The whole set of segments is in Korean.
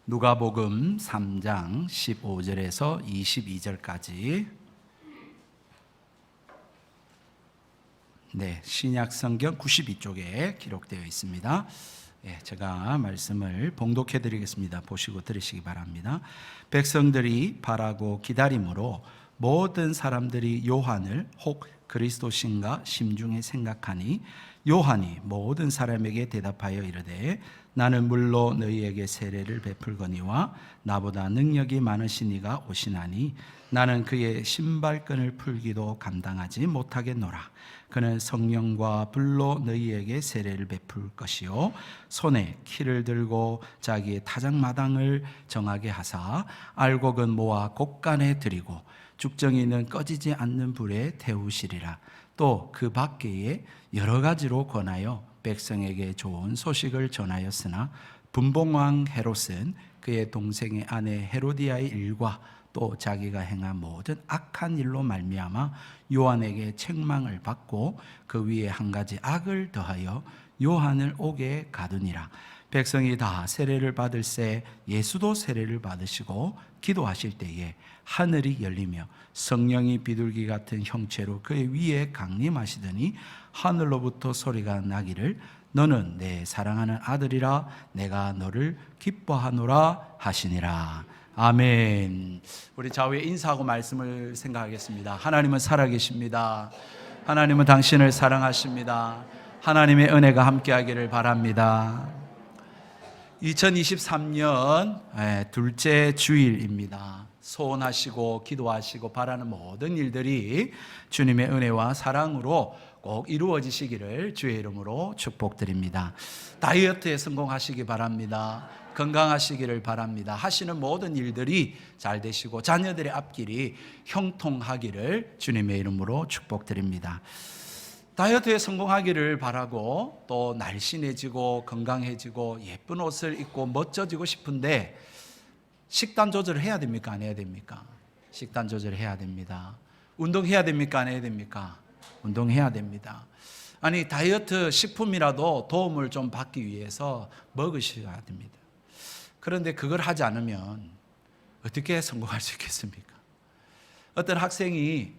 누가복음 3장 15절에서 22절까지 신약 성경 92쪽에 기록되어 있습니다. 제가 말씀을 봉독해 드리겠습니다. 보시고 들으시기 바랍니다. 백성들이 바라고 기다림으로 모든 사람들이 요한을 혹 그리스도신가 심중에 생각하니 요한이 모든 사람에게 대답하여 이르되 나는 물로 너희에게 세례를 베풀거니와 나보다 능력이 많으신 이가 오시나니 나는 그의 신발끈을 풀기도 감당하지 못하겠노라. 그는 성령과 불로 너희에게 세례를 베풀 것이요 손에 키를 들고 자기의 타작마당을 정하게 하사 알곡은 모아 곡간에 들이고 죽정이는 꺼지지 않는 불에 태우시리라. 또 그 밖에 여러 가지로 권하여 백성에게 좋은 소식을 전하였으나 분봉왕 헤롯은 그의 동생의 아내 헤로디아의 일과 또 자기가 행한 모든 악한 일로 말미암아 요한에게 책망을 받고 그 위에 한 가지 악을 더하여 요한을 옥에 가두니라. 백성이 다 세례를 받을새 예수도 세례를 받으시고 기도하실 때에 하늘이 열리며 성령이 비둘기 같은 형체로 그의 위에 강림하시더니 하늘로부터 소리가 나기를 너는 내 사랑하는 아들이라 내가 너를 기뻐하노라 하시니라. 아멘. 우리 좌우에 인사하고 말씀을 생각하겠습니다. 하나님은 살아계십니다. 하나님은 당신을 사랑하십니다. 하나님의 은혜가 함께하기를 바랍니다. 2023년 둘째 주일입니다. 소원하시고 기도하시고 바라는 모든 일들이 주님의 은혜와 사랑으로 꼭 이루어지시기를 주의 이름으로 축복드립니다. 다이어트에 성공하시기 바랍니다. 건강하시기를 바랍니다. 하시는 모든 일들이 잘 되시고 자녀들의 앞길이 형통하기를 주님의 이름으로 축복드립니다. 다이어트에 성공하기를 바라고 또 날씬해지고 건강해지고 예쁜 옷을 입고 멋져지고 싶은데 식단 조절을 해야 됩니까? 안 해야 됩니까? 식단 조절을 해야 됩니다. 운동해야 됩니까? 안 해야 됩니까? 운동해야 됩니다. 아니 다이어트 식품이라도 도움을 좀 받기 위해서 먹으셔야 됩니다. 그런데 그걸 하지 않으면 어떻게 성공할 수 있겠습니까? 어떤 학생이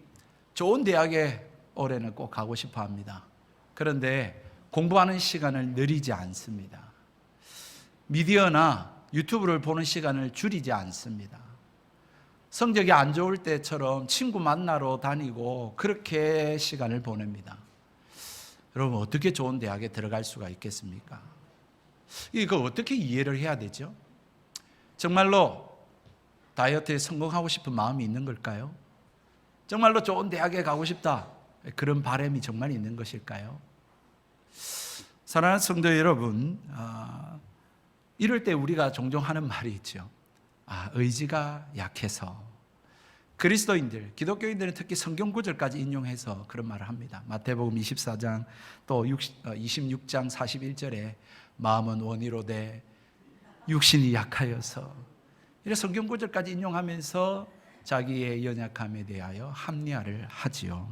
좋은 대학에 올해는 꼭 가고 싶어 합니다. 그런데 공부하는 시간을 늘리지 않습니다. 미디어나 유튜브를 보는 시간을 줄이지 않습니다. 성적이 안 좋을 때처럼 친구 만나러 다니고 그렇게 시간을 보냅니다. 여러분 어떻게 좋은 대학에 들어갈 수가 있겠습니까? 이거 어떻게 이해를 해야 되죠? 정말로 다이어트에 성공하고 싶은 마음이 있는 걸까요? 정말로 좋은 대학에 가고 싶다 그런 바람이 정말 있는 것일까요? 사랑하는 성도 여러분, 이럴 때 우리가 종종 하는 말이 있죠. 의지가 약해서. 그리스도인들, 기독교인들은 특히 성경 구절까지 인용해서 그런 말을 합니다. 마태복음 24장 또 26장 41절에 마음은 원이로되 육신이 약하여서, 이런 성경 구절까지 인용하면서 자기의 연약함에 대하여 합리화를 하지요.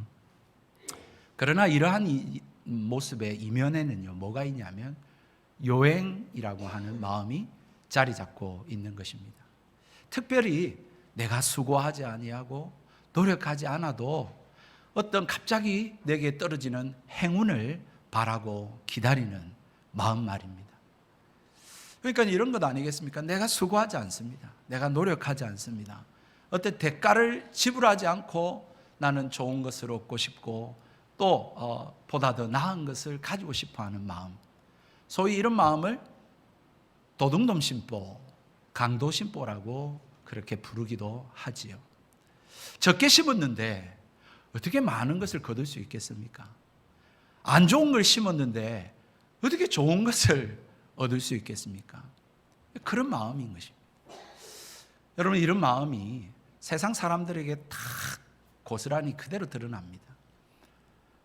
그러나 이러한 모습의 이면에는요, 뭐가 있냐면 요행이라고 하는 마음이 자리 잡고 있는 것입니다. 특별히 내가 수고하지 아니하고 노력하지 않아도 어떤 갑자기 내게 떨어지는 행운을 바라고 기다리는 마음 말입니다. 그러니까 이런 것 아니겠습니까? 내가 수고하지 않습니다. 내가 노력하지 않습니다. 어떤 대가를 지불하지 않고 나는 좋은 것을 얻고 싶고 또 보다 더 나은 것을 가지고 싶어하는 마음, 소위 이런 마음을 도둑놈심보, 강도심보라고 그렇게 부르기도 하지요. 적게 심었는데 어떻게 많은 것을 거둘 수 있겠습니까? 안 좋은 걸 심었는데 어떻게 좋은 것을 얻을 수 있겠습니까? 그런 마음인 것입니다. 여러분 이런 마음이 세상 사람들에게 다 고스란히 그대로 드러납니다.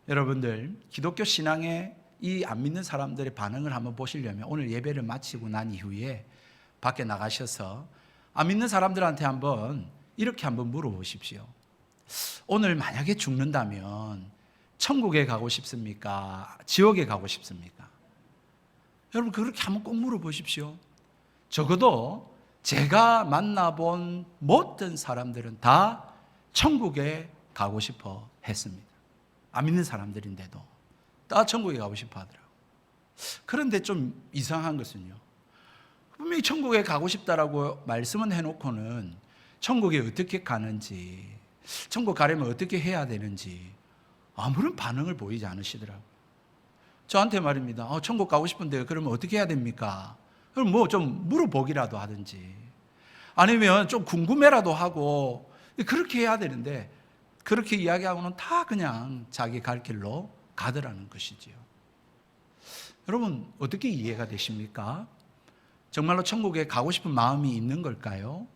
여러분들 기독교 신앙에 이 안 믿는 사람들의 반응을 한번 보시려면 오늘 예배를 마치고 난 이후에 밖에 나가셔서 안 믿는 사람들한테 이렇게 한번 물어보십시오. 오늘 만약에 죽는다면 천국에 가고 싶습니까? 지옥에 가고 싶습니까? 여러분 그렇게 한번 꼭 물어보십시오. 적어도 제가 만나본 모든 사람들은 다 천국에 가고 싶어 했습니다. 안 믿는 사람들인데도 다 천국에 가고 싶어 하더라고요. 그런데 좀 이상한 것은요, 분명히 천국에 가고 싶다라고 말씀은 해놓고는 천국에 어떻게 가는지, 천국 가려면 어떻게 해야 되는지 아무런 반응을 보이지 않으시더라고요. 저한테 말입니다. 천국 가고 싶은데 그러면 어떻게 해야 됩니까? 그럼 뭐 좀 물어보기라도 하든지, 아니면 좀 궁금해라도 하고 그렇게 해야 되는데, 그렇게 이야기하고는 다 그냥 자기 갈 길로 가더라는 것이지요. 여러분, 어떻게 이해가 되십니까? 정말로 천국에 가고 싶은 마음이 있는 걸까요?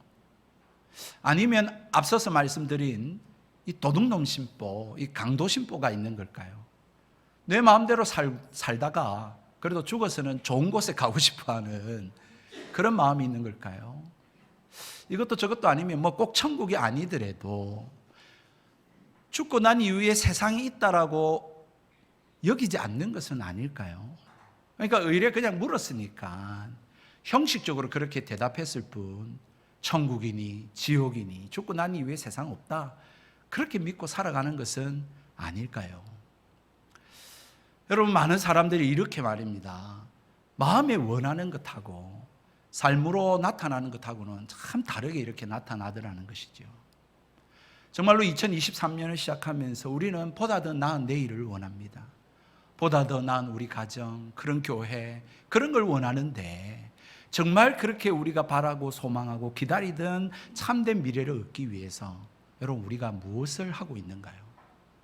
아니면 앞서서 말씀드린 이 도둑놈 심보, 이 강도 심보가 있는 걸까요? 내 마음대로 살다가 그래도 죽어서는 좋은 곳에 가고 싶어하는 그런 마음이 있는 걸까요? 이것도 저것도 아니면 뭐 꼭 천국이 아니더라도 죽고 난 이후에 세상이 있다라고 여기지 않는 것은 아닐까요? 그러니까 의뢰 그냥 물었으니까 형식적으로 그렇게 대답했을 뿐, 천국이니 지옥이니 죽고 난 이후에 세상 없다, 그렇게 믿고 살아가는 것은 아닐까요? 여러분, 많은 사람들이 이렇게 말입니다. 마음에 원하는 것하고 삶으로 나타나는 것하고는 참 다르게 이렇게 나타나더라는 것이죠. 정말로 2023년을 시작하면서 우리는 보다 더 나은 내일을 원합니다. 보다 더 나은 우리 가정, 그런 교회, 그런 걸 원하는데, 정말 그렇게 우리가 바라고 소망하고 기다리던 참된 미래를 얻기 위해서 여러분, 우리가 무엇을 하고 있는가요?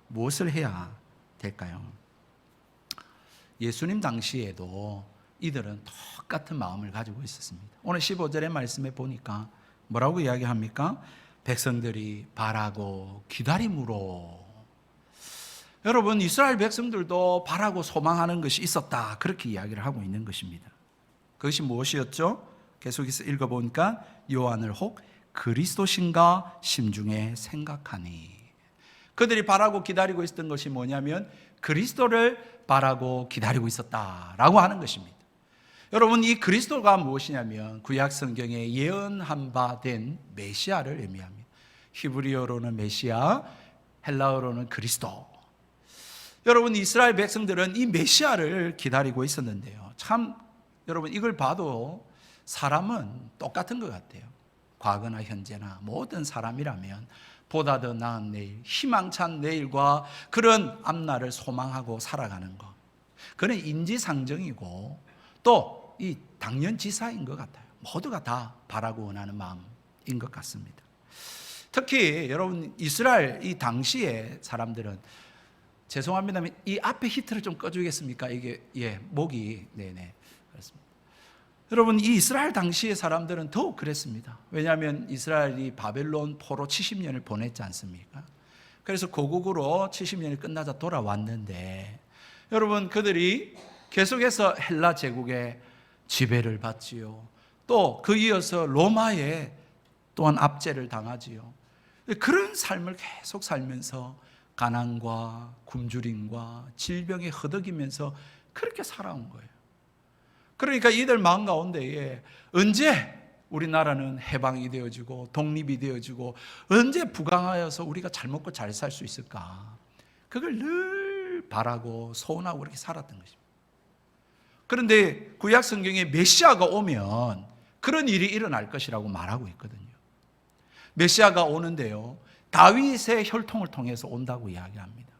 무엇을 해야 될까요? 예수님 당시에도 이들은 똑같은 마음을 가지고 있었습니다. 오늘 15절의 말씀에 보니까 뭐라고 이야기합니까? 백성들이 바라고 기다림으로. 여러분, 이스라엘 백성들도 바라고 소망하는 것이 있었다, 그렇게 이야기를 하고 있는 것입니다. 그것이 무엇이었죠? 계속해서 읽어보니까 요한을 혹 그리스도신가 심중에 생각하니. 그들이 바라고 기다리고 있었던 것이 뭐냐면 그리스도를 바라고 기다리고 있었다라고 하는 것입니다. 여러분, 이 그리스도가 무엇이냐면 구약 성경에 예언한 바 된 메시아를 의미합니다. 히브리어로는 메시아, 헬라어로는 그리스도. 여러분, 이스라엘 백성들은 이 메시아를 기다리고 있었는데요, 참 여러분, 이걸 봐도 사람은 똑같은 것 같아요. 과거나 현재나 모든 사람이라면 보다 더 나은 내일, 희망찬 내일과 그런 앞날을 소망하고 살아가는 것, 그는 인지상정이고 또 이 당연지사인 것 같아요. 모두가 다 바라고 원하는 마음인 것 같습니다. 특히 여러분, 이스라엘 이 당시의 사람들은, 죄송합니다, 이 앞에 히트를 좀 꺼주겠습니까? 이게 목이 네네 그렇습니다. 여러분, 이 이스라엘 당시의 사람들은 더욱 그랬습니다. 왜냐하면 이스라엘이 바벨론 포로 70년을 보냈지 않습니까? 그래서 고국으로 70년이 끝나자 돌아왔는데, 여러분, 그들이 계속해서 헬라 제국의 지배를 받지요. 또 그 이어서 로마에 또한 압제를 당하지요. 그런 삶을 계속 살면서 가난과 굶주림과 질병에 허덕이면서 그렇게 살아온 거예요. 그러니까 이들 마음 가운데에 언제 우리나라는 해방이 되어지고 독립이 되어지고 언제 부강하여서 우리가 잘 먹고 잘 살 수 있을까, 그걸 늘 바라고 소원하고 그렇게 살았던 것입니다. 그런데 구약 성경에 메시아가 오면 그런 일이 일어날 것이라고 말하고 있거든요. 메시아가 오는데요, 다윗의 혈통을 통해서 온다고 이야기합니다.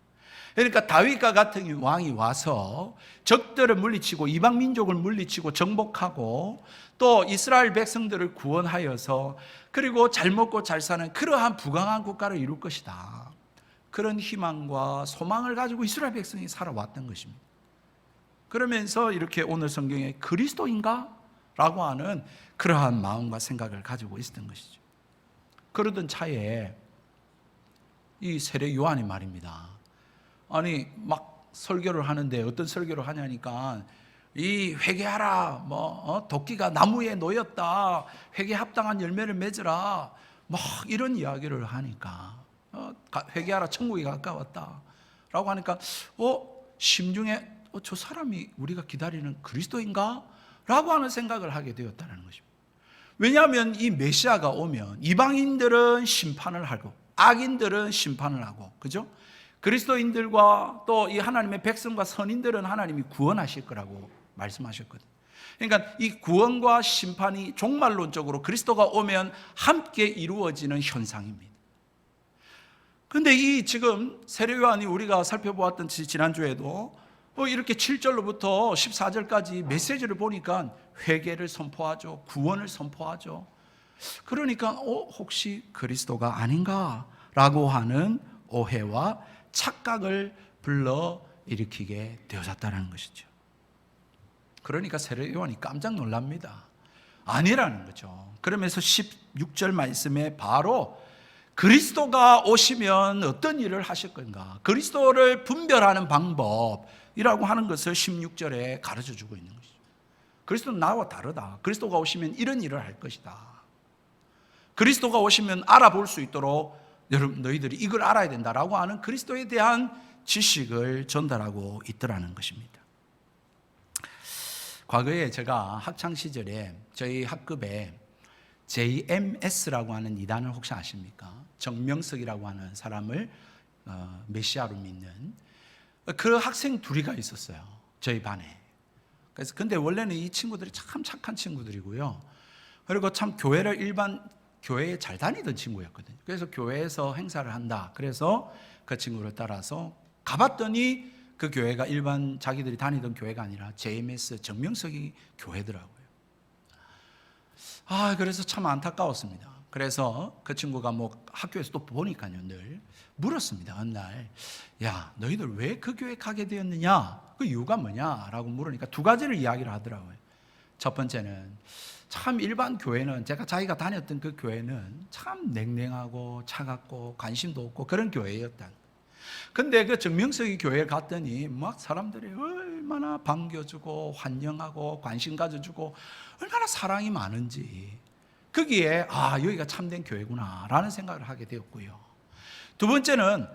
그러니까 다윗과 같은 왕이 와서 적들을 물리치고 이방 민족을 물리치고 정복하고 또 이스라엘 백성들을 구원하여서 그리고 잘 먹고 잘 사는 그러한 부강한 국가를 이룰 것이다, 그런 희망과 소망을 가지고 이스라엘 백성이 살아왔던 것입니다. 그러면서 이렇게 오늘 성경에 그리스도인가? 라고 하는 그러한 마음과 생각을 가지고 있었던 것이죠. 그러던 차에 이 세례 요한이 말입니다. 아니 막 설교를 하는데, 어떤 설교를 하냐니까 이 회개하라, 도끼가 나무에 놓였다, 회개 합당한 열매를 맺으라, 막 이런 이야기를 하니까 회개하라, 천국이 가까웠다 라고 하니까 심중에 저 사람이 우리가 기다리는 그리스도인가? 라고 하는 생각을 하게 되었다는 것입니다. 왜냐하면 이 메시아가 오면 이방인들은 심판을 하고 악인들은 심판을 하고, 그죠? 그리스도인들과 또 이 하나님의 백성과 선인들은 하나님이 구원하실 거라고 말씀하셨거든요. 그러니까 이 구원과 심판이 종말론적으로 그리스도가 오면 함께 이루어지는 현상입니다. 근데 이 지금 세례요한이 우리가 살펴보았던 지난주에도 이렇게 7절로부터 14절까지 메시지를 보니까 회개를 선포하죠. 구원을 선포하죠. 그러니까 혹시 그리스도가 아닌가라고 하는 오해와 착각을 불러일으키게 되어졌다는 것이죠. 그러니까 세례요한이 깜짝 놀랍니다. 아니라는 거죠. 그러면서 16절 말씀에 바로 그리스도가 오시면 어떤 일을 하실 건가, 그리스도를 분별하는 방법이라고 하는 것을 16절에 가르쳐 주고 있는 것이죠. 그리스도는 나와 다르다. 그리스도가 오시면 이런 일을 할 것이다. 그리스도가 오시면 알아볼 수 있도록 여러분 너희들이 이걸 알아야 된다라고 하는 그리스도에 대한 지식을 전달하고 있더라는 것입니다. 과거에 제가 학창시절에 저희 학급에 JMS라고 하는 이단을 혹시 아십니까? 정명석이라고 하는 사람을 메시아로 믿는 그 학생 둘이가 있었어요, 저희 반에. 그래서 근데 원래는 이 친구들이 참 착한 친구들이고요, 그리고 참 교회를 일반 교회에 잘 다니던 친구였거든요. 그래서 교회에서 행사를 한다, 그래서 그 친구를 따라서 가봤더니 그 교회가 일반 자기들이 다니던 교회가 아니라 JMS 정명석이 교회더라고요. 그래서 참 안타까웠습니다. 그래서 그 친구가 학교에서 또 보니까요, 늘 물었습니다. 어느 날, 야, 너희들 왜 그 교회 가게 되었느냐? 그 이유가 뭐냐? 라고 물으니까 두 가지를 이야기를 하더라고요. 첫 번째는 참 일반 교회는, 자기가 다녔던 그 교회는 참 냉랭하고 차갑고 관심도 없고 그런 교회였다. 근데 그 정명석이 교회에 갔더니 막 사람들이 얼마나 반겨주고 환영하고 관심 가져주고 얼마나 사랑이 많은지, 거기에 여기가 참된 교회구나 라는 생각을 하게 되었고요. 두 번째는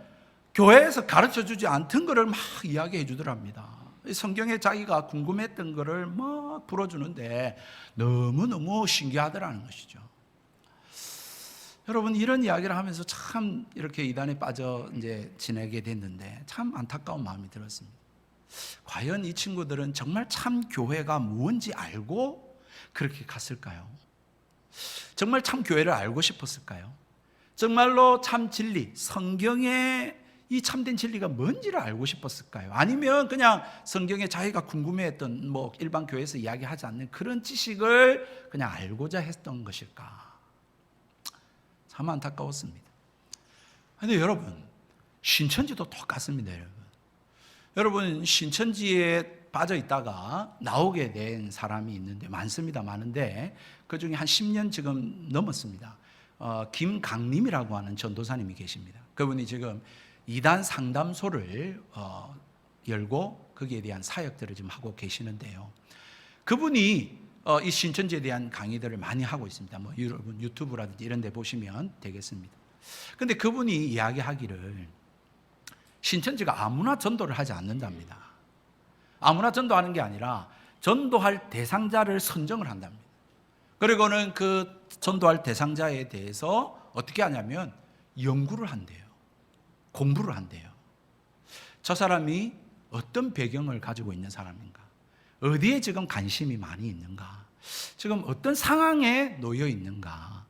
교회에서 가르쳐주지 않던 것을 막 이야기해 주더랍니다. 성경에 자기가 궁금했던 것을 막 풀어주는데 너무너무 신기하더라는 것이죠. 여러분, 이런 이야기를 하면서 참 이렇게 이단에 빠져 이제 지내게 됐는데 참 안타까운 마음이 들었습니다. 과연 이 친구들은 정말 참 교회가 무엇인지 알고 그렇게 갔을까요? 정말 참 교회를 알고 싶었을까요? 정말로 참 진리, 성경의 이 참된 진리가 뭔지를 알고 싶었을까요? 아니면 그냥 성경에 자기가 궁금해했던 일반 교회에서 이야기하지 않는 그런 지식을 그냥 알고자 했던 것일까? 참 안타까웠습니다. 그런데 여러분, 신천지도 똑같습니다. 여러분 신천지에 빠져 있다가 나오게 된 사람이 있는데 많습니다. 많은데 그 중에 한 10년 지금 넘었습니다. 김강림이라고 하는 전도사님이 계십니다. 그분이 지금 이단 상담소를 열고 거기에 대한 사역들을 지금 하고 계시는데요. 그분이 이 신천지에 대한 강의들을 많이 하고 있습니다. 여러분 유튜브라든지 이런 데 보시면 되겠습니다. 근데 그분이 이야기하기를 신천지가 아무나 전도를 하지 않는답니다. 아무나 전도하는 게 아니라 전도할 대상자를 선정을 한답니다. 그리고는 그 전도할 대상자에 대해서 어떻게 하냐면 연구를 한대요. 공부를 한대요. 저 사람이 어떤 배경을 가지고 있는 사람인가, 어디에 지금 관심이 많이 있는가, 지금 어떤 상황에 놓여 있는가,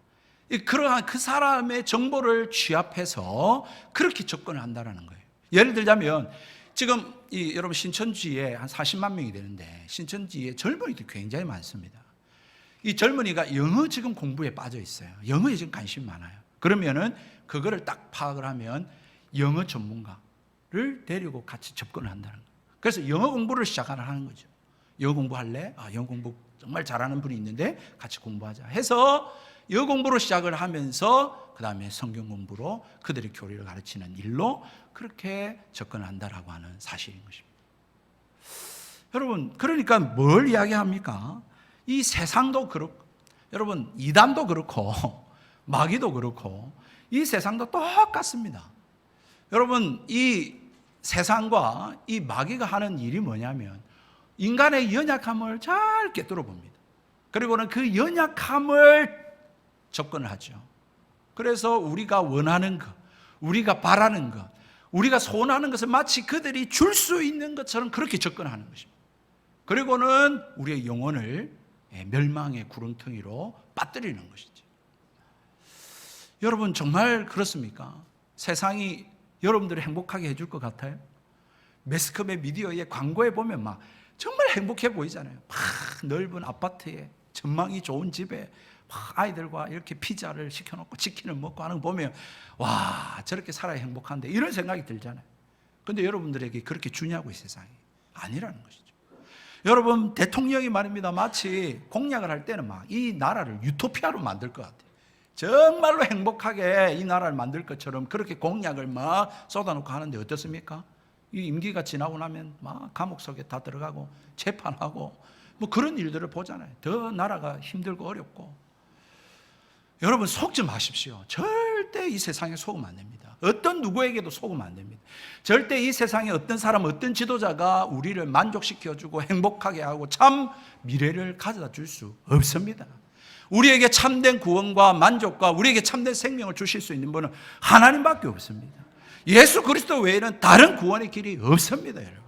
그러한 그 사람의 정보를 취합해서 그렇게 접근을 한다는 거예요. 예를 들자면 지금 여러분 신천지에 한 40만 명이 되는데 신천지에 젊은이들이 굉장히 많습니다. 이 젊은이가 영어 지금 공부에 빠져 있어요. 영어에 지금 관심이 많아요. 그러면은 그거를 딱 파악을 하면 영어 전문가를 데리고 같이 접근을 한다는 거예요. 그래서 영어 공부를 시작하는 거죠. 영어 공부할래? 영어 공부 정말 잘하는 분이 있는데 같이 공부하자 해서 영어 공부로 시작을 하면서 그 다음에 성경 공부로 그들의 교리를 가르치는 일로 그렇게 접근한다라고 하는 사실인 것입니다. 여러분, 그러니까 뭘 이야기합니까? 이 세상도 그렇고, 여러분 이단도 그렇고 마귀도 그렇고 이 세상도 똑같습니다. 여러분 이 세상과 이 마귀가 하는 일이 뭐냐면 인간의 연약함을 잘 꿰뚫어 봅니다. 그리고는 그 연약함을 접근을 하죠. 그래서 우리가 원하는 것, 우리가 바라는 것, 우리가 소원하는 것을 마치 그들이 줄 수 있는 것처럼 그렇게 접근하는 것입니다. 그리고는 우리의 영혼을 멸망의 구렁텅이로 빠뜨리는 것이죠. 여러분 정말 그렇습니까? 세상이 여러분들을 행복하게 해줄 것 같아요? 매스컴의 미디어에 광고에 보면 막 정말 행복해 보이잖아요. 막 넓은 아파트에 전망이 좋은 집에 막 아이들과 이렇게 피자를 시켜놓고 치킨을 먹고 하는 거 보면 와, 저렇게 살아야 행복한데 이런 생각이 들잖아요. 그런데 여러분들에게 그렇게 주냐고, 이 세상이. 아니라는 것이죠. 여러분, 대통령이 말입니다, 마치 공약을 할 때는 막 이 나라를 유토피아로 만들 것 같아요. 정말로 행복하게 이 나라를 만들 것처럼 그렇게 공약을 막 쏟아놓고 하는데 어떻습니까? 이 임기가 지나고 나면 막 감옥 속에 다 들어가고 재판하고 뭐 그런 일들을 보잖아요. 더 나라가 힘들고 어렵고. 여러분 속지 마십시오. 절대 이 세상에 속으면 안 됩니다. 어떤 누구에게도 속으면 안 됩니다. 절대 이 세상에 어떤 사람, 어떤 지도자가 우리를 만족시켜주고 행복하게 하고 참 미래를 가져다 줄 수 없습니다. 우리에게 참된 구원과 만족과 우리에게 참된 생명을 주실 수 있는 분은 하나님밖에 없습니다. 예수 그리스도 외에는 다른 구원의 길이 없습니다, 여러분.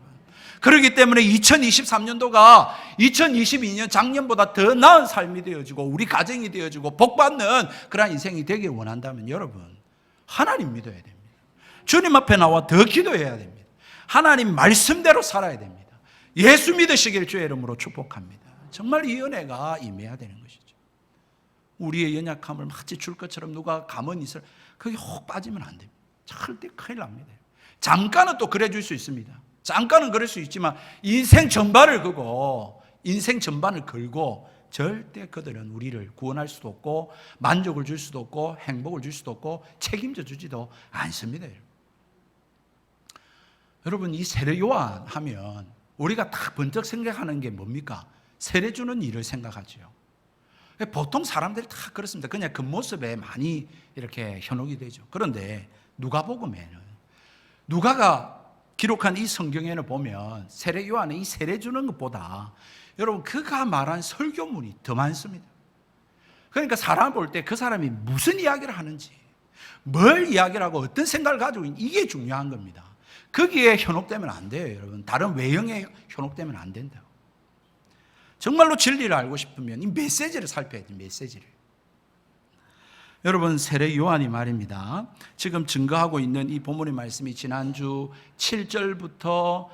그렇기 때문에 2023년도가 2022년 작년보다 더 나은 삶이 되어지고 우리 가정이 되어지고 복받는 그런 인생이 되길 원한다면 여러분, 하나님 믿어야 됩니다. 주님 앞에 나와 더 기도해야 됩니다. 하나님 말씀대로 살아야 됩니다. 예수 믿으시길 주의 이름으로 축복합니다. 정말 이 은혜가 임해야 되는 것이죠. 우리의 연약함을 마치 줄 것처럼 누가 가만히 있을, 거기 혹 빠지면 안 됩니다. 절대 큰일 납니다. 잠깐은 또 그래 줄 수 있습니다. 잠깐은 그럴 수 있지만 인생 전반을 걸고 절대 그들은 우리를 구원할 수도 없고 만족을 줄 수도 없고 행복을 줄 수도 없고 책임져 주지도 않습니다. 여러분, 이 세례 요한 하면 우리가 딱 번쩍 생각하는 게 뭡니까? 세례 주는 일을 생각하죠. 보통 사람들이 다 그렇습니다. 그냥 그 모습에 많이 이렇게 현혹이 되죠. 그런데 누가복음에는, 누가가 기록한 이 성경에는 보면 세례 요한은 이 세례 주는 것보다 여러분 그가 말한 설교문이 더 많습니다. 그러니까 사람 볼 때 그 사람이 무슨 이야기를 하는지, 뭘 이야기를 하고 어떤 생각을 가지고 있는지, 이게 중요한 겁니다. 거기에 현혹되면 안 돼요, 여러분. 다른 외형에 현혹되면 안 된다고. 정말로 진리를 알고 싶으면 이 메시지를 살펴야 돼요, 메시지를. 여러분, 세례 요한이 말입니다, 지금 증거하고 있는 이 본문의 말씀이 지난주 7절부터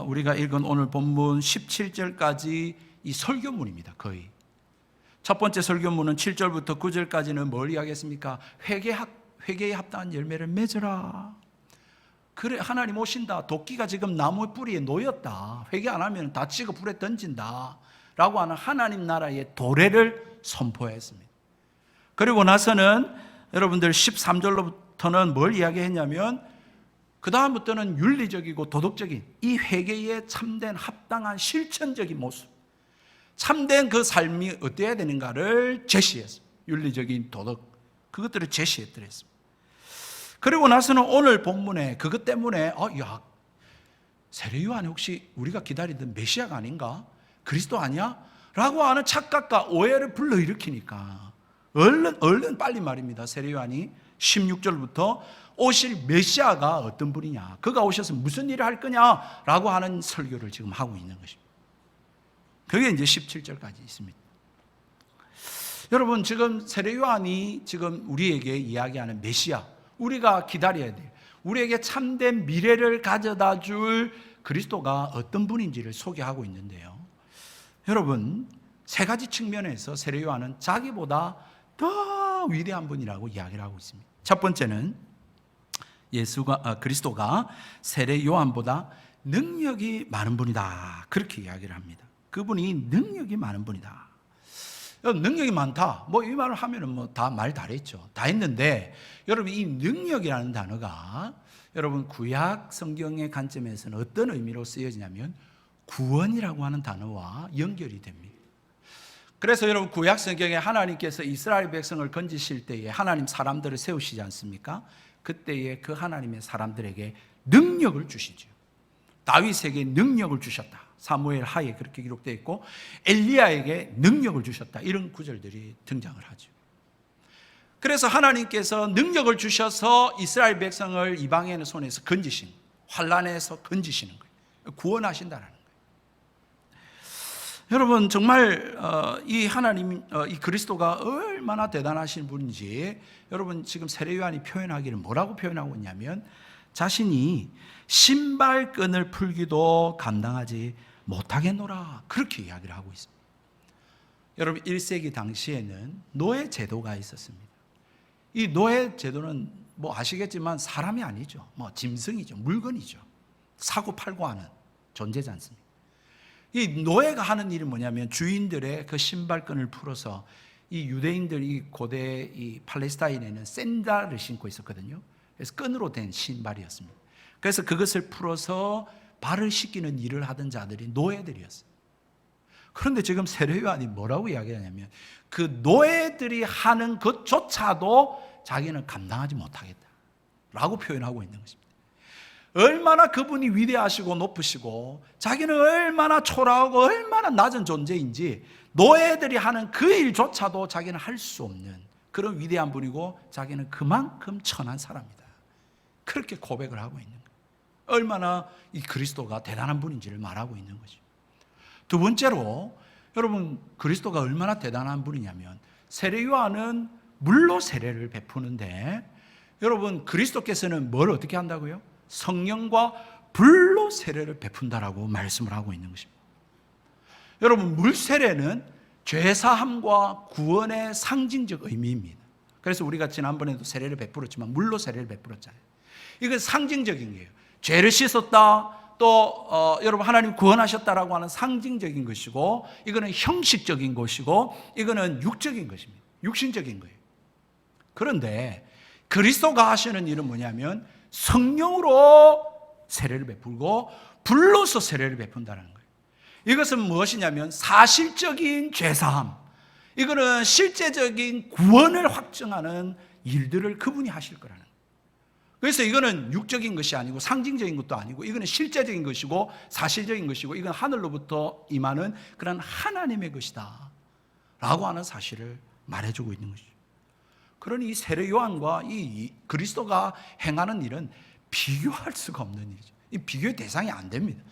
우리가 읽은 오늘 본문 17절까지 이 설교문입니다. 거의 첫 번째 설교문은 7절부터 9절까지는 뭘 이야기했습니까? 회개에 합당한 열매를 맺으라. 그래, 하나님 오신다. 도끼가 지금 나무 뿌리에 놓였다. 회개 안 하면 다치고 불에 던진다 라고 하는 하나님 나라의 도래를 선포했습니다. 그리고 나서는 여러분들 13절로부터는 뭘 이야기했냐면 그 다음부터는 윤리적이고 도덕적인 이 회개에 참된 합당한 실천적인 모습, 참된 그 삶이 어때야 되는가를 제시했습니다. 윤리적인 도덕, 그것들을 제시했더랬습니다. 그리고 나서는 오늘 본문에 그것 때문에 세례 요한이 혹시 우리가 기다리던 메시아가 아닌가? 그리스도 아니야? 라고 하는 착각과 오해를 불러일으키니까 얼른 빨리 말입니다. 세례 요한이 16절부터 오실 메시아가 어떤 분이냐, 그가 오셔서 무슨 일을 할 거냐 라고 하는 설교를 지금 하고 있는 것입니다. 그게 이제 17절까지 있습니다. 여러분, 지금 세례 요한이 지금 우리에게 이야기하는 메시아, 우리가 기다려야 돼요. 우리에게 참된 미래를 가져다 줄 그리스도가 어떤 분인지를 소개하고 있는데요, 여러분, 세 가지 측면에서 세례 요한은 자기보다 더 위대한 분이라고 이야기를 하고 있습니다. 첫 번째는 그리스도가 세례 요한보다 능력이 많은 분이다, 그렇게 이야기를 합니다. 그분이 능력이 많은 분이다. 능력이 많다, 이 말을 하면은 다 말 다 했죠. 다 했는데 여러분, 이 능력이라는 단어가 여러분 구약 성경의 관점에서는 어떤 의미로 쓰여지냐면 구원이라고 하는 단어와 연결이 됩니다. 그래서 여러분, 구약 성경에 하나님께서 이스라엘 백성을 건지실 때에 하나님 사람들을 세우시지 않습니까? 그때에 그 하나님의 사람들에게 능력을 주시죠. 다윗에게 능력을 주셨다. 사무엘 하에 그렇게 기록되어 있고 엘리야에게 능력을 주셨다. 이런 구절들이 등장을 하죠. 그래서 하나님께서 능력을 주셔서 이스라엘 백성을 이방인의 손에서 건지신, 환난에서 건지시는 거예요. 구원하신다는 거예요. 여러분 정말 이 하나님, 이 그리스도가 얼마나 대단하신 분인지 여러분 지금 세례 요한이 표현하기를 뭐라고 표현하고 있냐면 자신이 신발끈을 풀기도 감당하지 못하겠노라, 그렇게 이야기를 하고 있습니다. 여러분 1세기 당시에는 노예 제도가 있었습니다. 이 노예 제도는 뭐 아시겠지만 사람이 아니죠. 뭐 짐승이죠. 물건이죠. 사고 팔고 하는 존재지 않습니까? 이 노예가 하는 일이 뭐냐면 주인들의 그 신발끈을 풀어서 이 유대인들이 고대 이 팔레스타인에는 샌들을 신고 있었거든요. 그래서 끈으로 된 신발이었습니다. 그래서 그것을 풀어서 발을 씻기는 일을 하던 자들이 노예들이었어요. 그런데 지금 세례 요한이 뭐라고 이야기하냐면 그 노예들이 하는 것조차도 자기는 감당하지 못하겠다라고 표현하고 있는 것입니다. 얼마나 그분이 위대하시고 높으시고 자기는 얼마나 초라하고 얼마나 낮은 존재인지 노예들이 하는 그 일조차도 자기는 할 수 없는 그런 위대한 분이고 자기는 그만큼 천한 사람이다. 그렇게 고백을 하고 있는 거예요. 얼마나 이 그리스도가 대단한 분인지를 말하고 있는 거죠. 두 번째로 여러분 그리스도가 얼마나 대단한 분이냐면 세례 요한은 물로 세례를 베푸는데 여러분 그리스도께서는 뭘 어떻게 한다고요? 성령과 불로 세례를 베푼다라고 말씀을 하고 있는 것입니다. 여러분 물 세례는 죄사함과 구원의 상징적 의미입니다. 그래서 우리가 지난번에도 세례를 베풀었지만 물로 세례를 베풀었잖아요. 이건 상징적인 거예요. 죄를 씻었다, 또 여러분 하나님 구원하셨다라고 하는 상징적인 것이고, 이거는 형식적인 것이고, 이거는 육적인 것입니다. 육신적인 거예요. 그런데 그리스도가 하시는 일은 뭐냐면 성령으로 세례를 베풀고 불로서 세례를 베푼다는 거예요. 이것은 무엇이냐면 사실적인 죄사함, 이거는 실제적인 구원을 확증하는 일들을 그분이 하실 거라는 거예요. 그래서 이거는 육적인 것이 아니고 상징적인 것도 아니고 이거는 실제적인 것이고 사실적인 것이고 이건 하늘로부터 임하는 그런 하나님의 것이다 라고 하는 사실을 말해주고 있는 것이죠. 그러니 이 세례 요한과 이 그리스도가 행하는 일은 비교할 수가 없는 일이죠. 이 비교의 대상이 안 됩니다.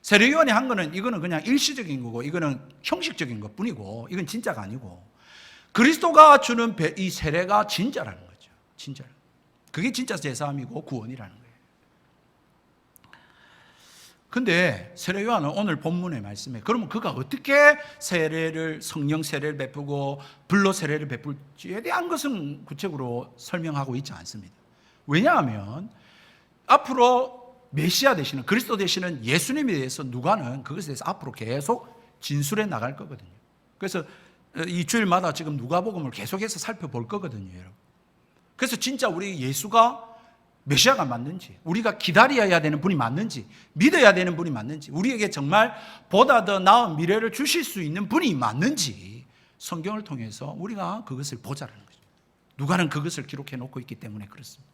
세례 요한이 한 거는 이거는 그냥 일시적인 거고 이거는 형식적인 것 뿐이고 이건 진짜가 아니고 그리스도가 주는 이 세례가 진짜라는 거죠. 진짜로. 그게 진짜 제사함이고 구원이라는 거예요. 근데 세례 요한은 오늘 본문의 말씀에 그러면 그가 어떻게 세례를 성령 세례를 베푸고 불로 세례를 베풀지에 대한 것은 구체적으로 설명하고 있지 않습니다. 왜냐하면 앞으로 메시아 되시는 그리스도 되시는 예수님에 대해서 누가는 그것에 대해서 앞으로 계속 진술해 나갈 거거든요. 그래서 이 주일마다 지금 누가복음을 계속해서 살펴볼 거거든요, 여러분. 그래서 진짜 우리 예수가 메시아가 맞는지, 우리가 기다려야 되는 분이 맞는지, 믿어야 되는 분이 맞는지, 우리에게 정말 보다 더 나은 미래를 주실 수 있는 분이 맞는지 성경을 통해서 우리가 그것을 보자라는 거죠. 누가는 그것을 기록해 놓고 있기 때문에 그렇습니다.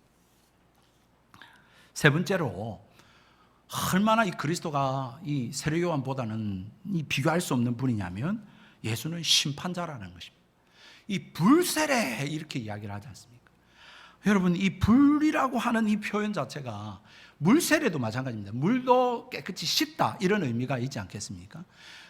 세 번째로 얼마나 이 그리스도가 이 세례 요한보다는 이 비교할 수 없는 분이냐면 예수는 심판자라는 것입니다. 이 불세례 이렇게 이야기를 하지 않습니까? 여러분 이 불이라고 하는 이 표현 자체가 물세례도 마찬가지입니다. 물도 깨끗이 씻다 이런 의미가 있지 않겠습니까?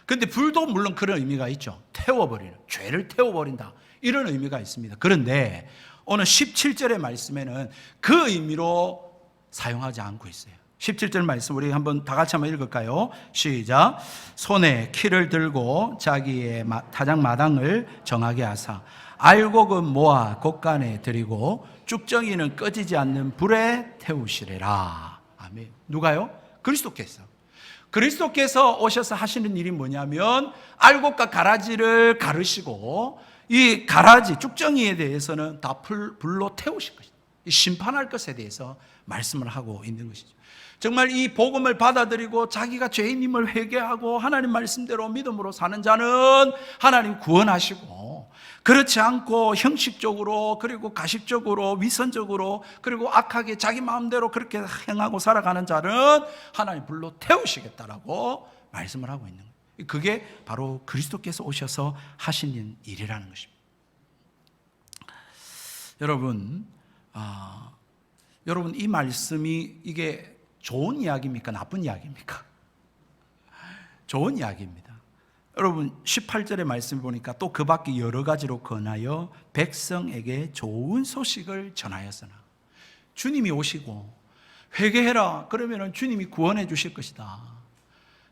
그런데 불도 물론 그런 의미가 있죠. 태워버리는, 죄를 태워버린다 이런 의미가 있습니다. 그런데 오늘 17절의 말씀에는 그 의미로 사용하지 않고 있어요. 17절 말씀 우리 한번 다 같이 한번 읽을까요? 시작. 손에 키를 들고 자기의 타작마당을 정하게 하사 알곡은 모아 곳간에 들이고 쭉정이는 꺼지지 않는 불에 태우시리라. 아멘. 누가요? 그리스도께서 오셔서 하시는 일이 뭐냐면 알곡과 가라지를 가르시고 이 가라지 쭉정이에 대해서는 다 불로 태우실 것이다. 심판할 것에 대해서 말씀을 하고 있는 것이죠. 정말 이 복음을 받아들이고 자기가 죄인임을 회개하고 하나님 말씀대로 믿음으로 사는 자는 하나님 구원하시고 그렇지 않고 형식적으로, 그리고 가식적으로, 위선적으로, 그리고 악하게 자기 마음대로 그렇게 행하고 살아가는 자는 하나님 불로 태우시겠다라고 말씀을 하고 있는 거예요. 그게 바로 그리스도께서 오셔서 하시는 일이라는 것입니다. 여러분 이 말씀이 이게 좋은 이야기입니까? 나쁜 이야기입니까? 좋은 이야기입니다. 여러분 18절의 말씀 보니까 또 그 밖에 여러 가지로 권하여 백성에게 좋은 소식을 전하였으나, 주님이 오시고 회개해라 그러면 주님이 구원해 주실 것이다.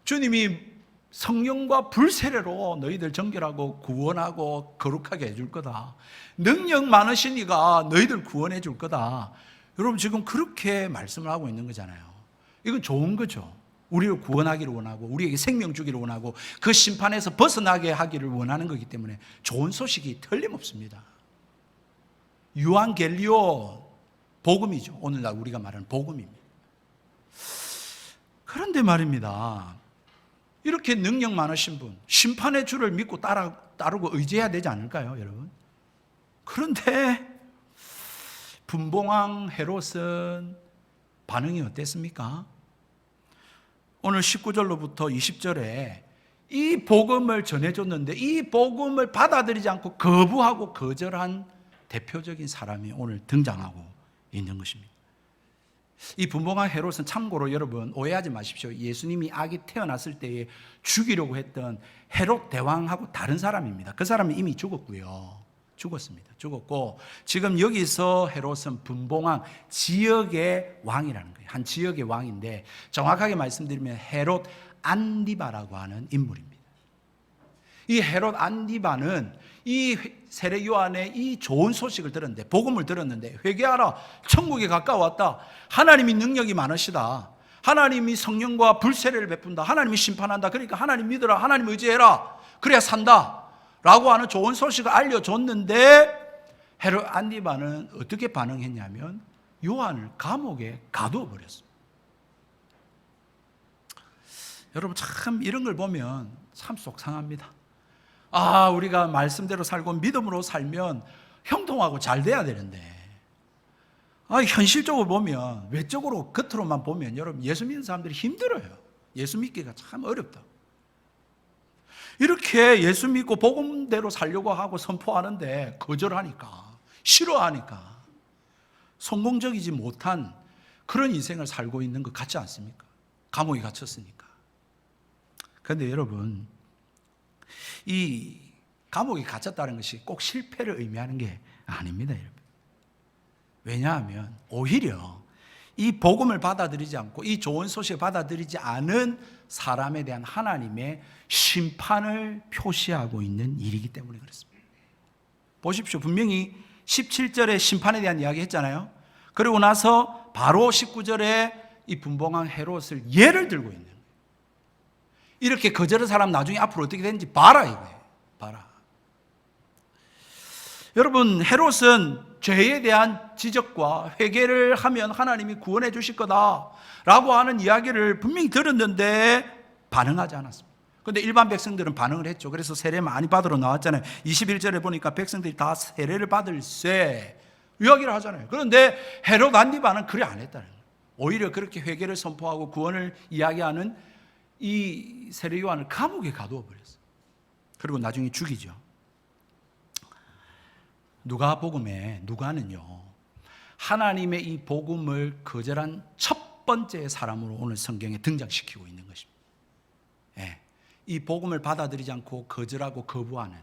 주님이 성령과 불세례로 너희들 정결하고 구원하고 거룩하게 해줄 거다. 능력 많으신 이가 너희들 구원해 줄 거다. 여러분 지금 그렇게 말씀을 하고 있는 거잖아요. 이건 좋은 거죠. 우리를 구원하기를 원하고 우리에게 생명 주기를 원하고 그 심판에서 벗어나게 하기를 원하는 거기 때문에 좋은 소식이 틀림없습니다. 유앙겔리오, 복음이죠. 오늘날 우리가 말하는 복음입니다. 그런데 말입니다, 이렇게 능력 많으신 분, 심판의 주를 믿고 따르고 의지해야 되지 않을까요, 여러분? 그런데 분봉왕 헤롯은 반응이 어땠습니까? 오늘 19절로부터 20절에 이 복음을 전해줬는데 이 복음을 받아들이지 않고 거부하고 거절한 대표적인 사람이 오늘 등장하고 있는 것입니다. 이 분봉왕 헤롯은 참고로 여러분 오해하지 마십시오. 예수님이 아기 태어났을 때에 죽이려고 했던 헤롯 대왕하고 다른 사람입니다. 그 사람은 이미 죽었고 지금 여기서 헤롯은 분봉왕, 지역의 왕이라는 거예요. 한 지역의 왕인데 정확하게 말씀드리면 헤롯 안디바라고 하는 인물입니다. 이 헤롯 안디바는 이 세례 요한의 이 좋은 소식을 들었는데, 복음을 들었는데, 회개하라, 천국에 가까웠다, 하나님이 능력이 많으시다, 하나님이 성령과 불세례를 베푼다, 하나님이 심판한다, 그러니까 하나님 믿어라, 하나님 의지해라, 그래야 산다 라고 하는 좋은 소식을 알려줬는데 헤롯 안디바는 어떻게 반응했냐면 요한을 감옥에 가두어 버렸습니다. 여러분 참 이런 걸 보면 참 속상합니다. 우리가 말씀대로 살고 믿음으로 살면 형통하고 잘 돼야 되는데, 현실적으로 보면, 외적으로 겉으로만 보면 여러분 예수 믿는 사람들이 힘들어요. 예수 믿기가 참 어렵다. 이렇게 예수 믿고 복음대로 살려고 하고 선포하는데 거절하니까, 싫어하니까 성공적이지 못한 그런 인생을 살고 있는 것 같지 않습니까? 감옥에 갇혔으니까. 그런데 여러분, 이 감옥에 갇혔다는 것이 꼭 실패를 의미하는 게 아닙니다, 여러분. 왜냐하면 오히려 이 복음을 받아들이지 않고 이 좋은 소식을 받아들이지 않은 사람에 대한 하나님의 심판을 표시하고 있는 일이기 때문에 그렇습니다. 보십시오. 분명히 17절에 심판에 대한 이야기 했잖아요. 그리고 나서 바로 19절에 이 분봉왕 헤롯을 예를 들고 있는 거예요. 이렇게 거절한 사람 나중에 앞으로 어떻게 되는지 봐라 이거예요. 봐라. 여러분, 헤롯은 죄에 대한 지적과 회개를 하면 하나님이 구원해 주실 거다라고 하는 이야기를 분명히 들었는데 반응하지 않았습니다. 그런데 일반 백성들은 반응을 했죠. 그래서 세례 많이 받으러 나왔잖아요. 21절에 보니까 백성들이 다 세례를 받을세 이야기를 하잖아요. 그런데 헤롯 안디바는 그래 안 했다는 거예요. 오히려 그렇게 회개를 선포하고 구원을 이야기하는 이 세례 요한을 감옥에 가두어 버렸어요. 그리고 나중에 죽이죠. 누가는요, 하나님의 이 복음을 거절한 첫 번째 사람으로 오늘 성경에 등장시키고 있는 것입니다. 이 복음을 받아들이지 않고 거절하고 거부하는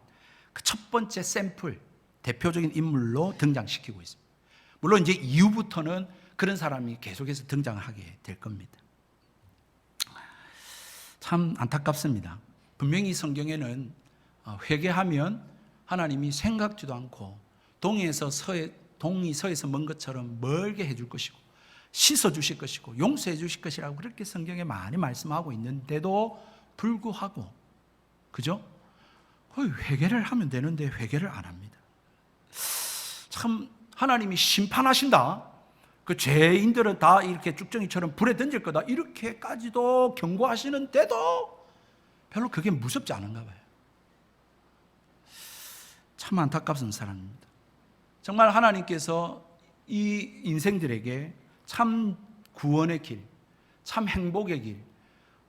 그 첫 번째 샘플, 대표적인 인물로 등장시키고 있습니다. 물론 이제 이후부터는 그런 사람이 계속해서 등장하게 될 겁니다. 참 안타깝습니다. 분명히 성경에는 회개하면 하나님이 생각지도 않고 동이 서에서 먼 것처럼 멀게 해줄 것이고 씻어주실 것이고 용서해 주실 것이라고 그렇게 성경에 많이 말씀하고 있는데도 불구하고, 그죠? 회개를 하면 되는데 회개를 안 합니다. 참 하나님이 심판하신다, 그 죄인들은 다 이렇게 쭉정이처럼 불에 던질 거다, 이렇게까지도 경고하시는데도 별로 그게 무섭지 않은가 봐요. 참 안타깝은 사람입니다. 정말 하나님께서 이 인생들에게 참 구원의 길, 참 행복의 길,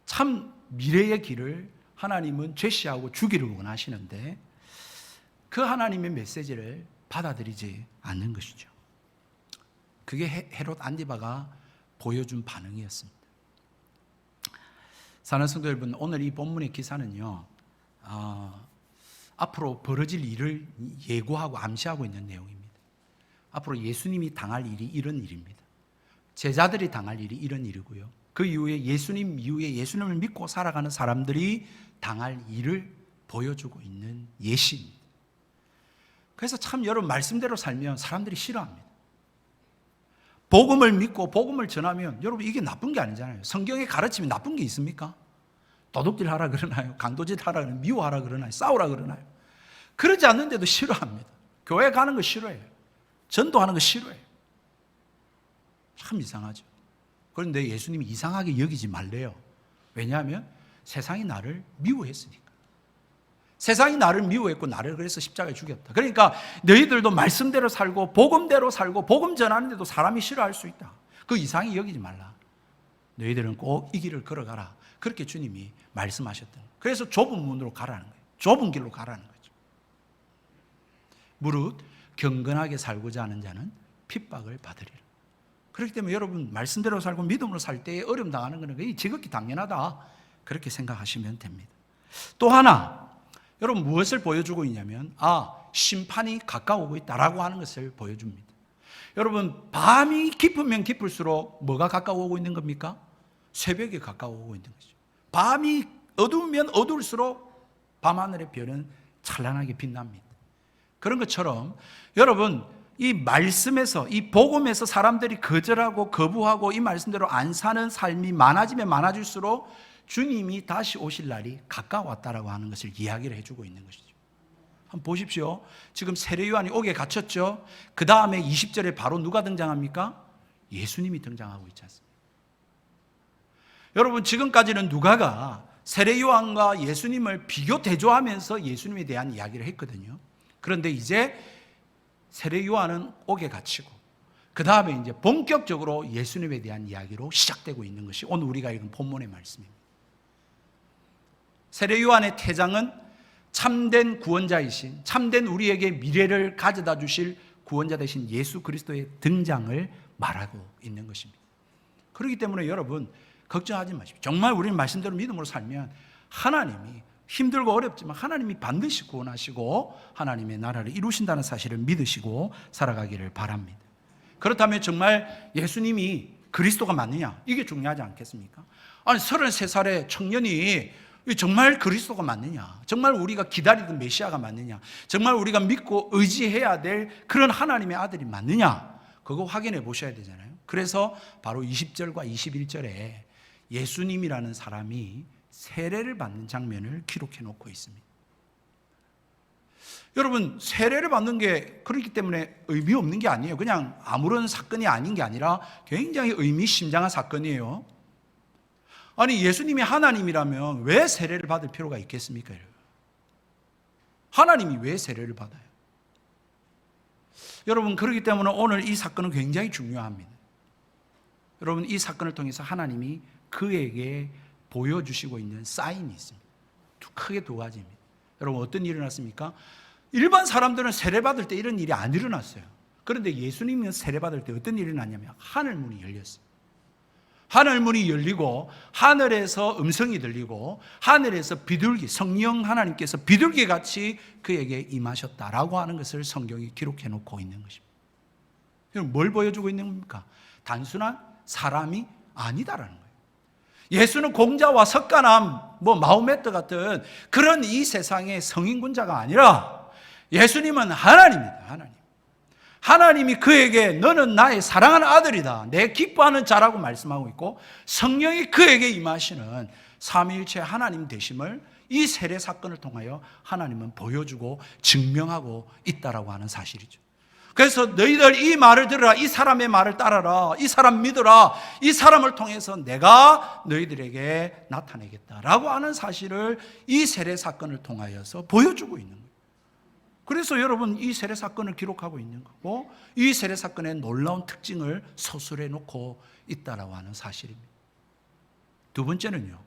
참 미래의 길을 하나님은 제시하고 주기를 원하시는데 그 하나님의 메시지를 받아들이지 않는 것이죠. 그게 헤롯 안디바가 보여준 반응이었습니다. 사랑하는 성도 여러분, 오늘 이 본문의 기사는요, 앞으로 벌어질 일을 예고하고 암시하고 있는 내용입니다. 앞으로 예수님이 당할 일이 이런 일입니다. 제자들이 당할 일이 이런 일이고요. 그 이후에 예수님 이후에 예수님을 믿고 살아가는 사람들이 당할 일을 보여주고 있는 예시입니다. 그래서 참 여러분 말씀대로 살면 사람들이 싫어합니다. 복음을 믿고 복음을 전하면 여러분 이게 나쁜 게 아니잖아요. 성경에 가르침이 나쁜 게 있습니까? 도둑질 하라 그러나요? 강도질 하라 그러나요? 미워하라 그러나요? 싸우라 그러나요? 그러지 않는데도 싫어합니다. 교회 가는 거 싫어해요. 전도하는 거 싫어해요. 참 이상하죠. 그런데 예수님이 이상하게 여기지 말래요. 왜냐하면 세상이 나를 미워했으니까. 세상이 나를 미워했고 나를 그래서 십자가에 죽였다. 그러니까 너희들도 말씀대로 살고 복음대로 살고 복음 전하는데도 사람이 싫어할 수 있다. 그 이상히 여기지 말라. 너희들은 꼭 이 길을 걸어가라. 그렇게 주님이 말씀하셨던 거예요. 그래서 좁은 문으로 가라는 거예요. 좁은 길로 가라는 거죠. 무릇 경건하게 살고자 하는 자는 핍박을 받으리라. 그렇기 때문에 여러분 말씀대로 살고 믿음으로 살 때에 어려움 당하는 것은 지극히 당연하다. 그렇게 생각하시면 됩니다. 또 하나 여러분 무엇을 보여주고 있냐면 심판이 가까우고 있다라고 하는 것을 보여줍니다. 여러분 밤이 깊으면 깊을수록 뭐가 가까워오고 있는 겁니까? 새벽이 가까워오고 있는 거죠. 밤이 어두우면 어두울수록 밤하늘의 별은 찬란하게 빛납니다. 그런 것처럼 여러분 이 말씀에서 이 복음에서 사람들이 거절하고 거부하고 이 말씀대로 안 사는 삶이 많아지면 많아질수록 주님이 다시 오실 날이 가까웠다라고 하는 것을 이야기를 해주고 있는 것이죠. 한번 보십시오. 지금 세례 요한이 옥에 갇혔죠. 그 다음에 20절에 바로 누가 등장합니까? 예수님이 등장하고 있지 않습니까? 여러분 지금까지는 누가가 세례 요한과 예수님을 비교 대조하면서 예수님에 대한 이야기를 했거든요. 그런데 이제 세례 요한은 옥에 갇히고 그 다음에 이제 본격적으로 예수님에 대한 이야기로 시작되고 있는 것이 오늘 우리가 읽은 본문의 말씀입니다. 세례 요한의 태장은 참된 구원자이신 참된 우리에게 미래를 가져다 주실 구원자 되신 예수 그리스도의 등장을 말하고 있는 것입니다. 그렇기 때문에 여러분 걱정하지 마십시오. 정말 우리는 말씀대로 믿음으로 살면 하나님이 힘들고 어렵지만 하나님이 반드시 구원하시고 하나님의 나라를 이루신다는 사실을 믿으시고 살아가기를 바랍니다. 그렇다면 정말 예수님이 그리스도가 맞느냐? 이게 중요하지 않겠습니까? 아니 33살의 청년이 정말 그리스도가 맞느냐? 정말 우리가 기다리던 메시아가 맞느냐? 정말 우리가 믿고 의지해야 될 그런 하나님의 아들이 맞느냐? 그거 확인해 보셔야 되잖아요. 그래서 바로 20절과 21절에 예수님이라는 사람이 세례를 받는 장면을 기록해 놓고 있습니다. 여러분 세례를 받는 게 그렇기 때문에 의미 없는 게 아니에요. 그냥 아무런 사건이 아닌 게 아니라 굉장히 의미심장한 사건이에요. 아니 예수님이 하나님이라면 왜 세례를 받을 필요가 있겠습니까? 하나님이 왜 세례를 받아요? 여러분 그렇기 때문에 오늘 이 사건은 굉장히 중요합니다. 여러분 이 사건을 통해서 하나님이 그에게 보여주시고 있는 사인이 있습니다. 크게 두 가지입니다. 여러분 어떤 일이 일어났습니까? 일반 사람들은 세례받을 때 이런 일이 안 일어났어요. 그런데 예수님은 세례받을 때 어떤 일이 일어났냐면 하늘문이 열렸어요. 하늘문이 열리고 하늘에서 음성이 들리고 하늘에서 비둘기, 성령 하나님께서 비둘기같이 그에게 임하셨다라고 하는 것을 성경이 기록해 놓고 있는 것입니다. 그럼 뭘 보여주고 있는 겁니까? 단순한 사람이 아니다라는 거예요. 예수는 공자와 석가남, 마호메트 같은 그런 이 세상의 성인군자가 아니라 예수님은 하나님입니다. 하나님. 하나님이 그에게 너는 나의 사랑하는 아들이다. 내 기뻐하는 자라고 말씀하고 있고 성령이 그에게 임하시는 삼위일체 하나님 되심을 이 세례 사건을 통하여 하나님은 보여주고 증명하고 있다라고 하는 사실이죠. 그래서 너희들 이 말을 들으라. 이 사람의 말을 따라라. 이 사람 믿어라. 이 사람을 통해서 내가 너희들에게 나타내겠다라고 하는 사실을 이 세례 사건을 통하여서 보여주고 있는 거예요. 그래서 여러분 이 세례 사건을 기록하고 있는 거고, 이 세례 사건의 놀라운 특징을 서술해 놓고 있다라고 하는 사실입니다. 두 번째는요,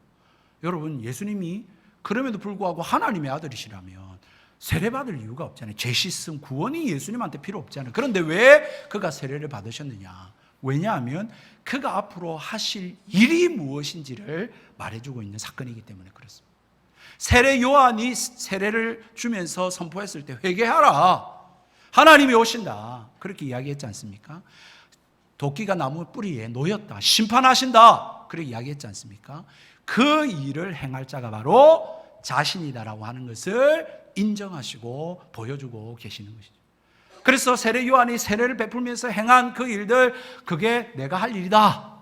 여러분 예수님이 그럼에도 불구하고 하나님의 아들이시라면 세례받을 이유가 없잖아요. 죄 씻음, 구원이 예수님한테 필요 없잖아요. 그런데 왜 그가 세례를 받으셨느냐? 왜냐하면 그가 앞으로 하실 일이 무엇인지를 말해주고 있는 사건이기 때문에 그렇습니다. 세례 요한이 세례를 주면서 선포했을 때 회개하라, 하나님이 오신다, 그렇게 이야기했지 않습니까? 도끼가 나무 뿌리에 놓였다, 심판하신다, 그렇게 이야기했지 않습니까? 그 일을 행할 자가 바로 자신이다라고 하는 것을 인정하시고 보여주고 계시는 것이죠. 그래서 세례 요한이 세례를 베풀면서 행한 그 일들, 그게 내가 할 일이다.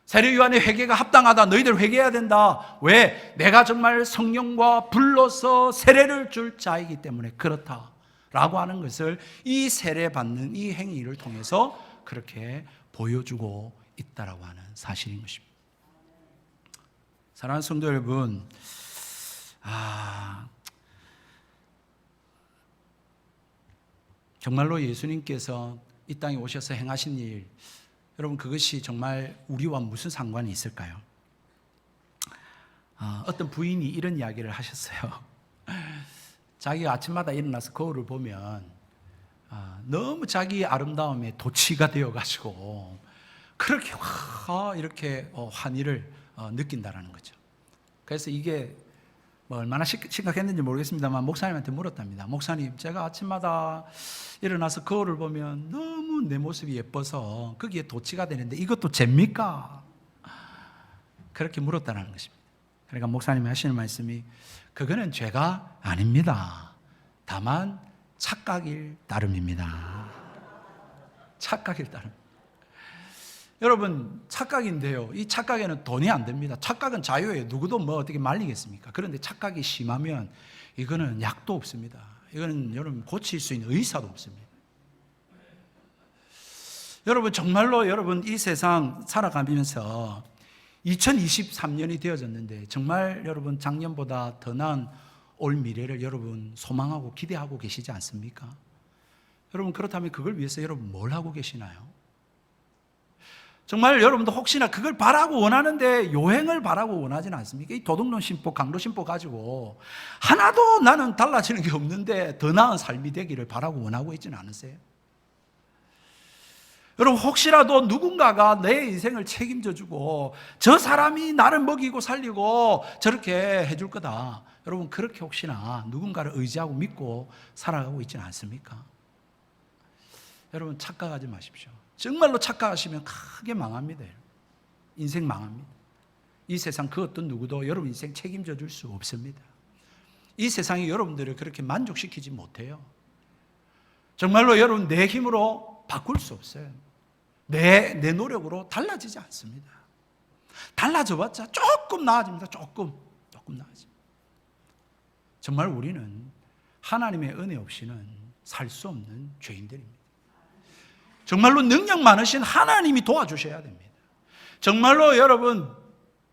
세례 요한의 회개가 합당하다. 너희들 회개해야 된다. 왜? 내가 정말 성령과 불로서 세례를 줄 자이기 때문에 그렇다라고 하는 것을 이 세례 받는 이 행위를 통해서 그렇게 보여주고 있다라고 하는 사실인 것입니다. 사랑하는 성도 여러분, 정말로 예수님께서 이 땅에 오셔서 행하신 일, 여러분 그것이 정말 우리와 무슨 상관이 있을까요? 어떤 부인이 이런 이야기를 하셨어요. 자기가 아침마다 일어나서 거울을 보면 너무 자기 아름다움에 도취가 되어가지고 그렇게 이렇게 환희를 느낀다라는 거죠. 그래서 이게 뭐 얼마나 심각했는지 모르겠습니다만 목사님한테 물었답니다. 목사님, 제가 아침마다 일어나서 거울을 보면 너무 내 모습이 예뻐서 거기에 도취가 되는데 이것도 죄입니까? 그렇게 물었다는 것입니다. 그러니까 목사님이 하시는 말씀이, 그거는 죄가 아닙니다. 다만 착각일 따름입니다. 착각일 따름. 여러분, 착각인데요, 이 착각에는 돈이 안 됩니다. 착각은 자유예요. 누구도 뭐 어떻게 말리겠습니까? 그런데 착각이 심하면 이거는 약도 없습니다. 이거는 여러분 고칠 수 있는 의사도 없습니다. 여러분, 정말로 여러분 이 세상 살아가면서 2023년이 되어졌는데 정말 여러분 작년보다 더 나은 올 미래를 여러분 소망하고 기대하고 계시지 않습니까? 여러분, 그렇다면 그걸 위해서 여러분 뭘 하고 계시나요? 정말 여러분도 혹시나 그걸 바라고 원하는데 요행을 바라고 원하지는 않습니까? 이 도둑놈 신보, 강도 신보 가지고 하나도 나는 달라지는 게 없는데 더 나은 삶이 되기를 바라고 원하고 있지는 않으세요? 여러분, 혹시라도 누군가가 내 인생을 책임져 주고 저 사람이 나를 먹이고 살리고 저렇게 해줄 거다, 여러분 그렇게 혹시나 누군가를 의지하고 믿고 살아가고 있지는 않습니까? 여러분, 착각하지 마십시오. 정말로 착각하시면 크게 망합니다. 인생 망합니다. 이 세상 그 어떤 누구도 여러분 인생 책임져 줄 수 없습니다. 이 세상이 여러분들을 그렇게 만족시키지 못해요. 정말로 여러분 내 힘으로 바꿀 수 없어요. 내 노력으로 달라지지 않습니다. 달라져봤자 조금 나아집니다. 조금 나아집니다. 정말 우리는 하나님의 은혜 없이는 살 수 없는 죄인들입니다. 정말로 능력 많으신 하나님이 도와주셔야 됩니다. 정말로 여러분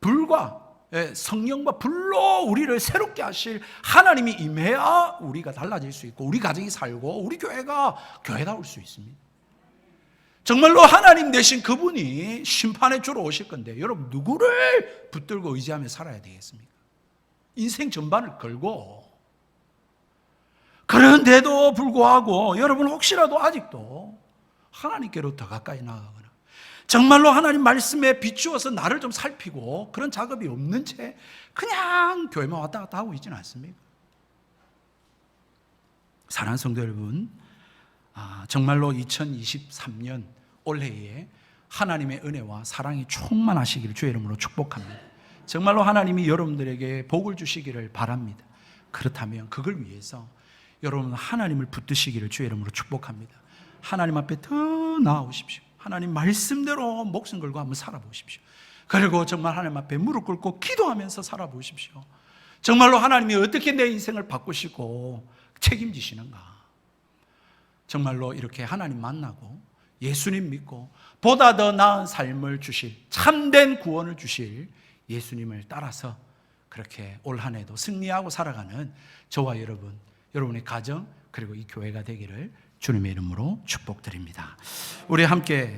불과 성령과 불로 우리를 새롭게 하실 하나님이 임해야 우리가 달라질 수 있고 우리 가정이 살고 우리 교회가 교회다울 수 있습니다. 정말로 하나님 되신 그분이 심판의 주로 오실 건데 여러분 누구를 붙들고 의지하며 살아야 되겠습니까? 인생 전반을 걸고. 그런데도 불구하고 여러분 혹시라도 아직도 하나님께로 더 가까이 나아가거나 정말로 하나님 말씀에 비추어서 나를 좀 살피고 그런 작업이 없는 채 그냥 교회만 왔다 갔다 하고 있지는 않습니까? 사랑하는 성도 여러분, 정말로 2023년 올해에 하나님의 은혜와 사랑이 충만하시기를 주의 이름으로 축복합니다. 정말로 하나님이 여러분들에게 복을 주시기를 바랍니다. 그렇다면 그걸 위해서 여러분 하나님을 붙드시기를 주의 이름으로 축복합니다. 하나님 앞에 더 나아오십시오. 하나님 말씀대로 목숨 걸고 한번 살아보십시오. 그리고 정말 하나님 앞에 무릎 꿇고 기도하면서 살아보십시오. 정말로 하나님이 어떻게 내 인생을 바꾸시고 책임지시는가. 정말로 이렇게 하나님 만나고 예수님 믿고 보다 더 나은 삶을 주실, 참된 구원을 주실 예수님을 따라서 그렇게 올 한 해도 승리하고 살아가는 저와 여러분, 여러분의 가정, 그리고 이 교회가 되기를 주님의 이름으로 축복드립니다. 우리 함께